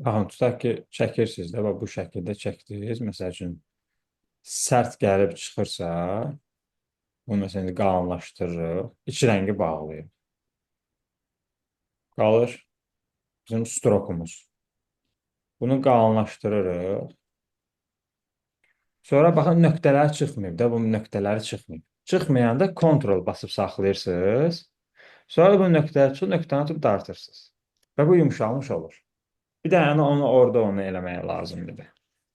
Baxın, tutaq ki, çəkirsiniz də və bu şəkildə çəkdiniz. Məsəl üçün, sərt gəlib çıxırsa, bunu məsələn qalınlaşdırırıq. İki rəngi bağlayırıq. Qalır bizim strokumuz. Bunu qalınlaşdırırıq. Sonra baxın, nöqtələr çıxmayıb da, bu nöqtələri çıxmayıb. Çıxmayanda kontrol basıb saxlayırsınız. Sonra bu nöqtələri çıxıb, nöqtəni atıb dartırsınız. Və bu yumuşalmış olur. Bir də yəni onu eləməyə lazımdır.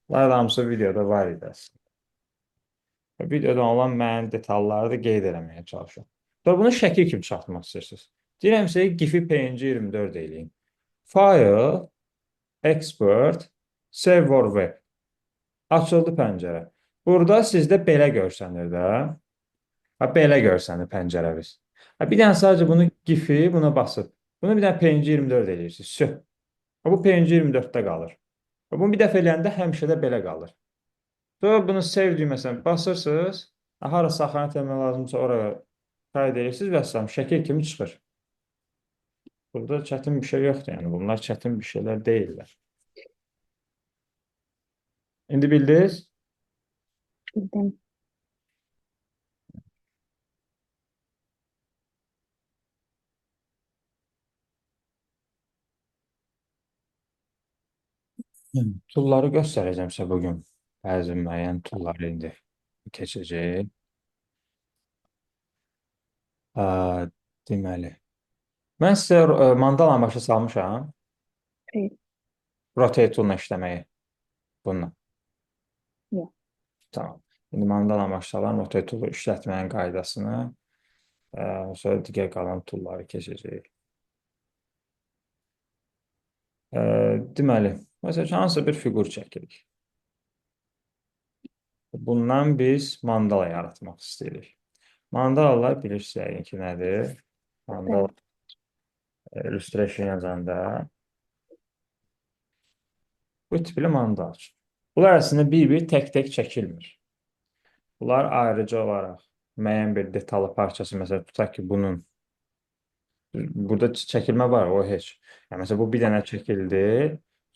Bunlar hamısı videoda var idi əslində. Videoda olan mənim detalları da qeyd eləməyə çalışıyorum. Sonra bunu şəkil kimi çıxartmaq istəyirsiniz. Deyirəm sizə GIF-i PNG-24 eləyin. File, Export, Save or Web. Açıldı pəncərə. Burada sizdə belə görsənir də. Belə görsənir pəncərəniz. Bir dənə sadəcə bunu GIF-i buna basıb. Bunu bir dənə PNG-24 eləyirsiniz. Söh. Bu PNG-24-də qalır. Bunu bir dəfə eləyəndə həmişə də belə qalır. Sonra bunu save düyməsindən basırsınız. Hara saxlanı etmək lazımsa oraya qayd edirsiniz və salam şəkil kimi çıxır. Burada çətin bir şey yoxdur. Yəni bunlar çətin bir şeylər deyillər. İndi bildiniz? Bildim. Tulları göstərəcəm sizə bugün. Bəzi müəyyən tullar indi keçəcək. Deməli. Mən sizə mandala başa salmışam. Xeyr, Rotate tool'la işləməyi. Bununla. yox. Tamam. İndi mandala başlayalım. Rotate tool'u işlətməyin qaydasını. Sonra digər qalan tool'ları keçəcək. Deməli, məsələn, hansısa bir fiqur çəkirik. Bundan biz mandala yaratmaq istəyirik. Mandalalar bilirsiniz ki, nədir? Mandala illustration yazanda bu tipli mandala. Bunlar əslində bir-bir tək-tək çəkilmir. Bunlar ayrıca olaraq müəyyən bir detallı parçası, məsələn, tutaq ki, bunun burada çəkilmə var, o heç. Yəni, məsələn, bu bir dənə çəkildi,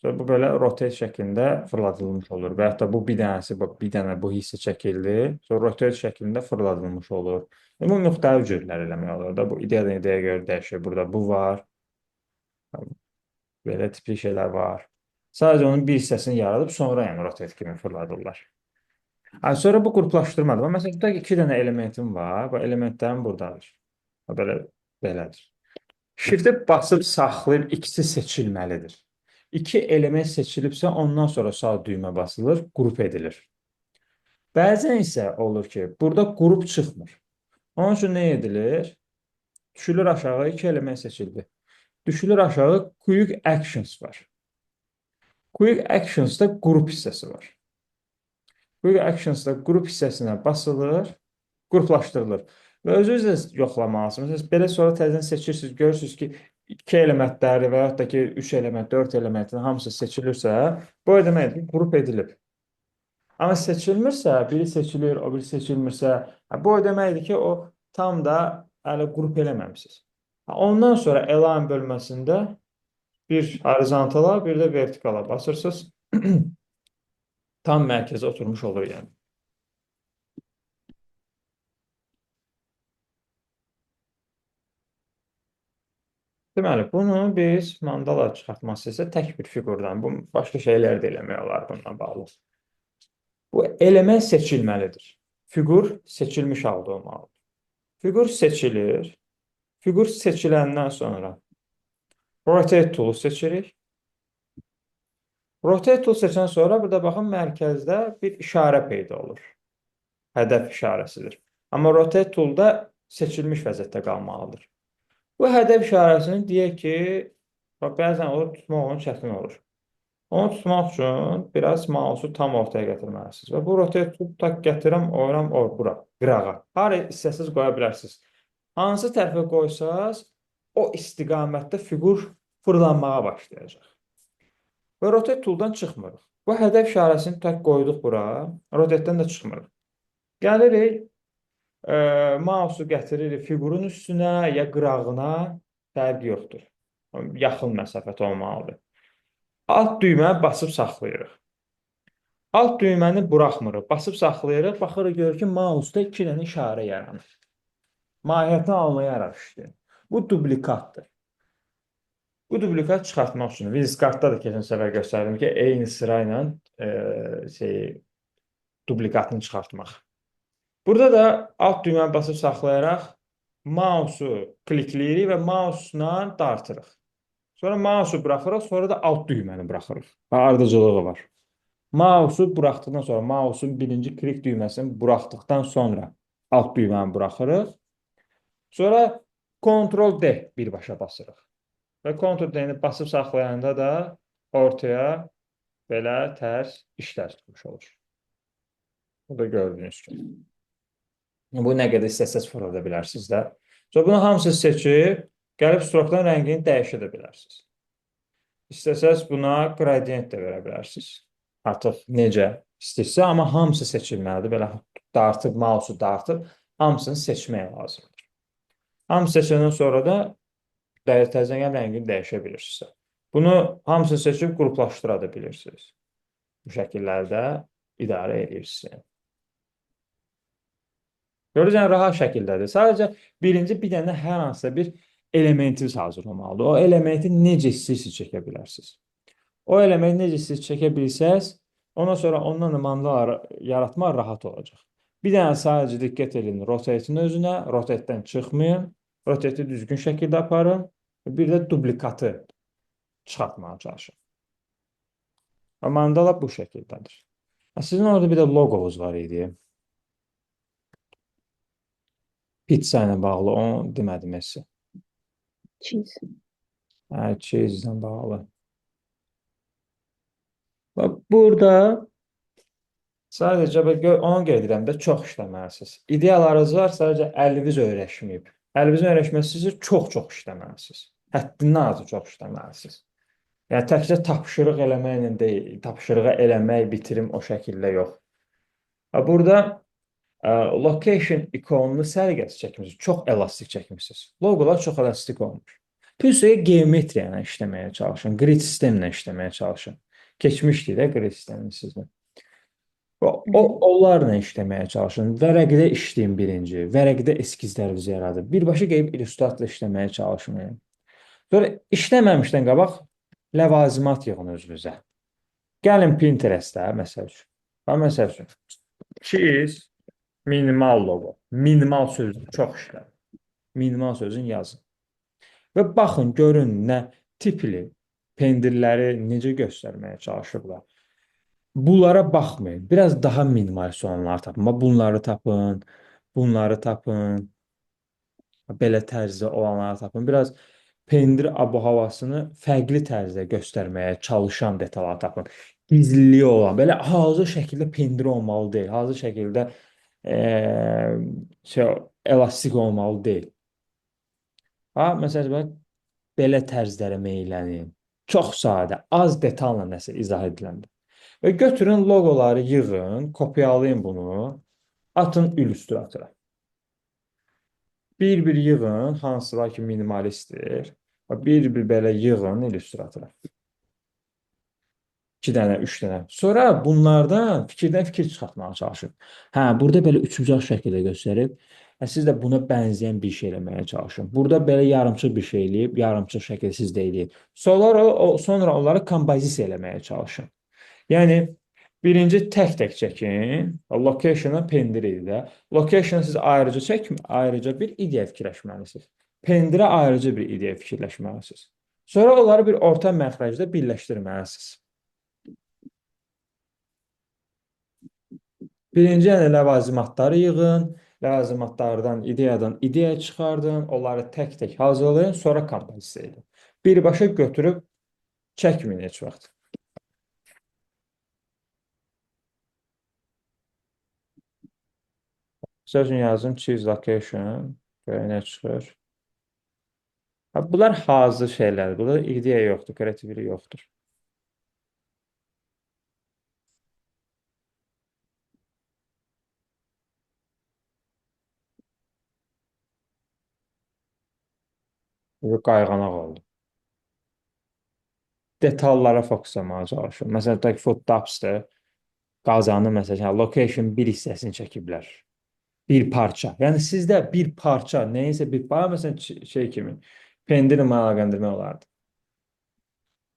sonra bu belə rotate şəklində fırladılmış olur. Və yaxud da bu bir dənəsi, bir dənə bu hissə çəkildi, sonra rotate şəklində fırladılmış olur. Bu müxtəlif cürlər eləmək olur da. Bu ideyadan ideyaya görə dəyişir. Burada bu var. Belə tipli şeylər var. Sadəcə onun bir hissəsini yaradıb, sonra yəni rotate kimi fırladırlar. Sonra bu qruplaşdırmadır. Məsələn, tutaq ki, iki dənə elementim var. Bu elementlərim buradadır. Belədir. Shift-ə basıb saxlayıb ikisi seçilməlidir. İki element seçilibsə, ondan sonra sağ düymə basılır, qrup edilir. Bəzən isə olur ki, burada qrup çıxmır. Onun üçün nə edilir? Düşülür aşağı, iki element seçildi. Düşülür aşağı, Quick Actions var. Quick Actions-da qrup hissəsi var. Quick Actions-da qrup hissəsinə basılır, qruplaşdırılır. Və özünüz də yoxlamalısınız. Belə sonra təzədən seçirsiniz, görürsünüz ki, 2 elementləri və yaxud da ki, 3 element, 4 elementin hamısı seçilirsə, bu deməkdir ki, qrup edilib. Amma seçilmirsə, biri seçilir, o biri seçilmirsə, bu deməkdir ki, o tam da hələ qrup eləməmişsiniz. Ondan sonra Align bölməsində bir horizontala, bir də vertikala basırsınız. Tam mərkəzə oturmuş olur yəni. Deməli, bunu biz mandala çıxartmaq istəsə tək bir fiqurdan, bu başqa şeylər də eləmək olar bununla bağlı. Bu element seçilməlidir. Fiqur seçilmiş halda olmalıdır. Fiqur seçilir. Fiqur seçiləndən sonra Rotate tool'u seçirik. Rotate tool seçən sonra burada baxın mərkəzdə bir işarə peyda olur. Hədəf işarəsidir. Amma Rotate tool'da seçilmiş vəziyyətdə qalmalıdır. Bu hədəf işarəsini deyək ki, bəzən olur, tutmaq onun çətin olur. Onu tutmaq üçün biraz mouse'u tam ortaya gətirməlisiniz. Və bu rotate tool tak gətirəm, oyram, bura, qırağa. Hara istəsiniz qoya bilərsiniz. Hansı tərəfə qoysaz, o istiqamətdə fiqur fırlanmağa başlayacaq. Və rotate tool'dan çıxmırıq. Bu hədəf işarəsini tak qoyduq bura, rotate'dən də çıxmırıq. Gəlirik, mouse'u gətiririk fiqurun üstünə ya qırağına, fərqi yoxdur. Yaxın məsafət olmalıdır. Alt düyməni basıb saxlayırıq. Alt düyməni buraxmırıq, basıb saxlayırıq. Baxırıq görürük ki, mausta 2 dənə işarə yaranır. Mahiyyətini anlayaraq işləyir. Bu duplikatdır. Bu dublikat çıxartmaq üçün biz kartda da keçən səfər göstərdim ki, eyni sıra ilə duplikatını çıxartmaq. Burada da alt düyməni basıb saxlayaraq mausu klikləyirik və mausla dartırıq. Sonra mausu buraxırıq, sonra da alt düyməni buraxırıq. Ardıcılığı var. Mausu buraxdıqdan sonra, mausun birinci klik düyməsini buraxdıqdan sonra alt düyməni buraxırıq. Sonra Ctrl D birbaşa basırıq. Və Ctrl D-ni basıb saxlayanda da ortaya belə tərs işlər çıxmış olur. Burada gördüyünüz kimi. Bu nə qədər istəsəz fırlada bilərsiniz də. Sonra bunu hamısını seçib, gəlib strokların rəngini dəyişə də bilərsiniz. İstəsəz buna gradient də verə bilərsiniz. Artıq necə istəyirsə, amma hamısı seçilməlidir. Belə dartıb, mausu dartıb, hamısını seçmək lazımdır. Hamısı seçəndən sonra da təzədən rəngini dəyişə bilirsiniz. Bunu hamısını seçib qruplaşdıra da bilirsiniz. Bu şəkillərdə idarə edirsiniz. Görürüz, yəni rahat şəkildədir. Sadəcə birinci bir dənə hər hansısa bir elementiniz hazırlamalıdır. O elementi necə istəyirsiniz çəkə bilərsiniz. O elementi necə istəyirsiniz çəkə bilsəz, ondan sonra ondan da mandala yaratmaq rahat olacaq. Bir dənə sadəcə diqqət edin rotate-in özünə, rotate-dən çıxmayın, rotate-i düzgün şəkildə aparın, bir də duplikatı çıxartmağa çalışın. Mandala bu şəkildədir. Sizin orada bir də loqonuz var idi. Pizza ilə bağlı, onu demədim sizə. Cheese. Cheese ilə bağlı. Burada sadəcə ona görə deyirəm də çox işləməlisiniz. İdeyalarınız var, sadəcə əliniz öyrəşməyib. Əlinizin öyrəşməsi çox-çox işləməlisiniz. Həddindən azı çox işləməlisiniz. Yəni təkcə tapşırıq eləməklə deyil, tapşırığı eləmək, bitirim o şəkildə yox. Burada location ikonunu səliqəsiz çəkmisiniz, çox elastik çəkmisiniz. Loqolar çox elastik olmuş. Plus geometriya ilə işləməyə çalışın, grid sistemlə işləməyə çalışın. Keçmişdik də grid sistemini sizlə. Onlarla işləməyə çalışın. Vərəqdə işləyin birinci. Vərəqdə eskizlərinizi yaradın. Birbaşa gəlib illüstratla işləməyə çalışmayın. Sonra işləməmişdən qabaq ləvazimat yığın özünüzə. Gəlin Pinterest-də məsəl üçün. Məsəl üçün cheese minimal logo. Minimal sözü çox işlər. Minimal sözün yazın. Və baxın, görün nə tipli pendirləri necə göstərməyə çalışıblar. Bunlara baxmayın. Biraz daha minimalist olanları tapın. Bunları tapın, bunları tapın. Belə tərzdə olanları tapın. Biraz pendir abu-havasını fərqli tərzdə göstərməyə çalışan detalları tapın. Gizliliyi olan, belə hazır şəkildə pendir olmalı deyil. Hazır şəkildə elastik olmalı deyil. Məsələn, belə tərzlərə meylənin. Çox sadə, az detalla nəsə izah ediləndə. Və götürün loqoları yığın, kopyalayın bunu, atın illüstratora. Bir-bir yığın, hansılar ki minimalistdir. Bir-bir belə yığın illüstratora. 2 dənə, 3 dənə. Sonra bunlardan fikirdən fikir çıxartmağa çalışın. Burada belə üçbucaq şəkildə göstərib, siz də buna bənzəyən bir şey eləməyə çalışın. Burada belə yarımçıq bir şey eləyib, yarımçıq şəkildə siz də eləyin. Sonra onları kompozisiya eləməyə çalışın. Yəni, birinci tək-tək çəkin. Location-a pendir idi də. Location-a siz ayrıca çəkin, ayrıca bir ideya fikirləşməlisiniz. Pendirə ayrıca bir ideya fikirləşməlisiniz. Sonra onları bir orta məxrəcdə birləşdirməlisiniz. Birinci yəni ləvazimatları yığın, ləvazimatlardan, ideyadan ideya çıxardın, onları tək-tək hazırlayın, sonra kompozisiya edin. Birbaşa götürüb çəkməyin heç vaxt. Sözün yazım cheese location, belə nə çıxır? Bunlar hazır şeylərdir, burada ideya yoxdur, kreativlik yoxdur. Bu qayğanaq oldu. detallara fokuslamağa çalışıyorum. Məsələn, tutaq ki, footdubs'dır. Qazanın məsələn, location bir hissəsini çəkiblər. Bir parça. Yəni sizdə bir parça, nəyəsə bir parça, məsələn, şey kimi, pendiri əlaqələndirmək olardı.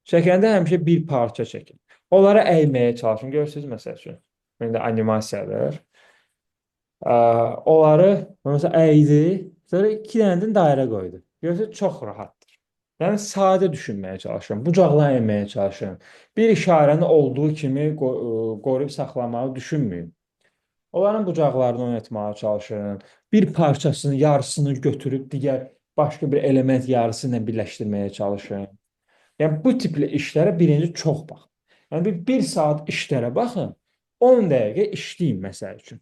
Çəkəndə həmişə bir parça çəkin. Onları əyməyə çalışın. Görürsünüz, məsəl üçün. İndi animasiyadır. Onları məsələn əydi, sonra iki dənədən dairə qoydu. Görürsünüz, çox rahatdır. Yəni sadə düşünməyə çalışın, bucaqla əyməyə çalışın. Bir işarəni olduğu kimi qoruyub saxlamağı düşünməyin. Onların bucaqlarını oynatmağa çalışın. Bir parçasını, yarısını götürüb digər başqa bir element yarısı ilə birləşdirməyə çalışın. Yəni bu tipli işlərə birinci çox baxın. Yəni bir saat işlərə baxın, 10 dəqiqə işləyin məsəl üçün.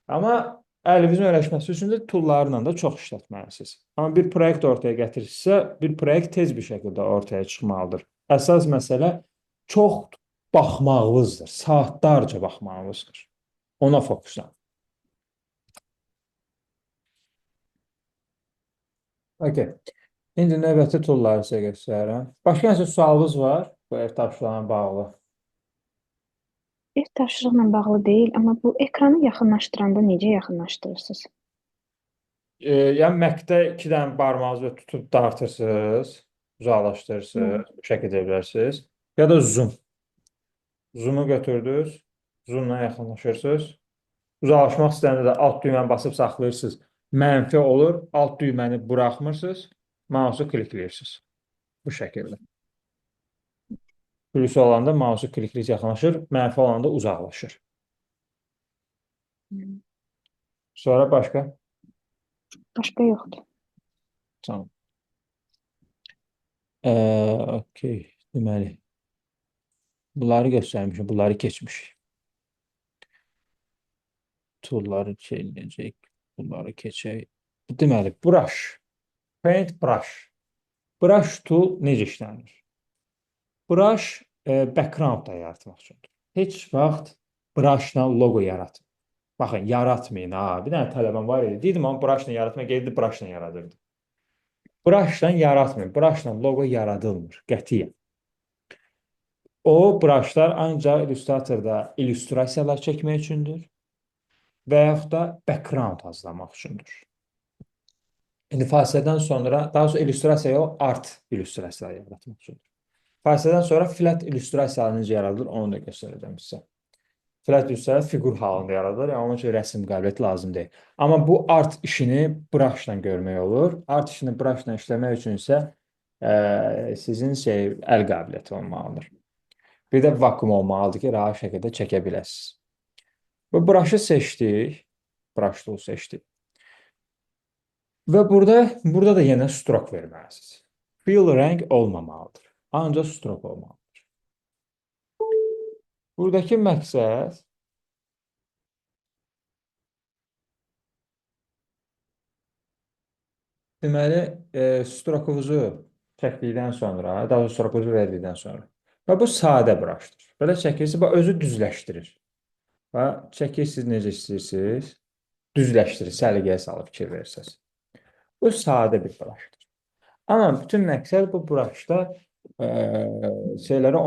Amma əlinizin öyrəşməsi üçün də toollarla da çox işlətməlisiniz. Amma bir proyekt ortaya gətirirsinizsə, bir proyekt tez bir şəkildə ortaya çıxmalıdır. Əsas məsələ çox baxmağınızdır, saatlarca baxmağınızdır. Ona fokuslan. Okay. İndi növbəti toolları sizə göstərirəm. Başqa nəsə sualınız var bu ev tapşırığına bağlı? Ev tapşırıqla bağlı deyil, amma bu ekranı yaxınlaşdıranda necə yaxınlaşdırırsınız? Yəni Mac-də iki dənə barmağınızı tutub dartırsınız, uzaqlaşdırırsınız, bu şəkildə edə bilərsiniz. Ya da zoom. Zoom'u götürdünüz, zoomla yaxınlaşırsınız. Uzaqlaşmaq istəyəndə də alt düyməni basıb saxlayırsınız. Mənfi olur, alt düyməni buraxmırsınız, mouse'u klikləyirsiniz. Bu şəkildə. Plus olanda mouse'u klikləyib yaxınlaşır, mənfi olanda uzaqlaşır. Sonra başqa? Başqa yoxdur. Tamam. Okey. Deməli, bunları göstərmişim, bunları keçmişik. Tool'ları eləyəcək, bunları keçək. Deməli, brush, paint brush. Brush tool necə işlənir? Brush background da yaratmaq üçündür. Heç vaxt brushla logo yaratmayın. Baxın, yaratmayın ha. Bir dənə tələbəm var idi. Deydim amma brushla yaratmaq geldi, brushla yaradırdı. Brushla yaratmayın. Brushla logo yaradılmır. Qətiyyən. O brushlar ancaq illüstratorda illüstrasiyalar çəkmək üçündür və yaxud da background hazırlamaq üçündür. İndi fasilədən sonra, daha sonra illüstrasiya yox, art illüstrasiyalar yaratmaq üçündür. Fasilədən sonra flat illüstrasiyalar necə yaradılır, onu da göstərəcəm sizə. Flat illüstrasiya fiqur halında yaradılır, yəni onun üçün rəsm qabiliyyəti lazım deyil. Amma bu art işini brushla görmək olur. Art işini brushla işləmək üçün isə sizin əl qabiliyyəti olmalıdır. Bir də vakuum olmalıdır ki, rahat şəkildə çəkə biləsiniz. Və brush'ı seçdik. Brush tool seçdik. Və burada da yenə stroke verməlisiniz. Fill rəng olmamalıdır. Ancaq stroke olmalıdır. Buradakı məqsəd deməli, strokunuzu çəkdikdən sonra, daha doğrusu strokunuzu verdikdən sonra. Və bu sadə brush'dır. Belə çəkirsiniz, və özü düzləşdirir. Və çəkirsiniz necə istəyirsiniz, düzləşdirir, səliqəyə salıb fikir verirsiniz. Bu sadə bir brush'dır. Amma bütün məqsəd bu brush'da şeyləri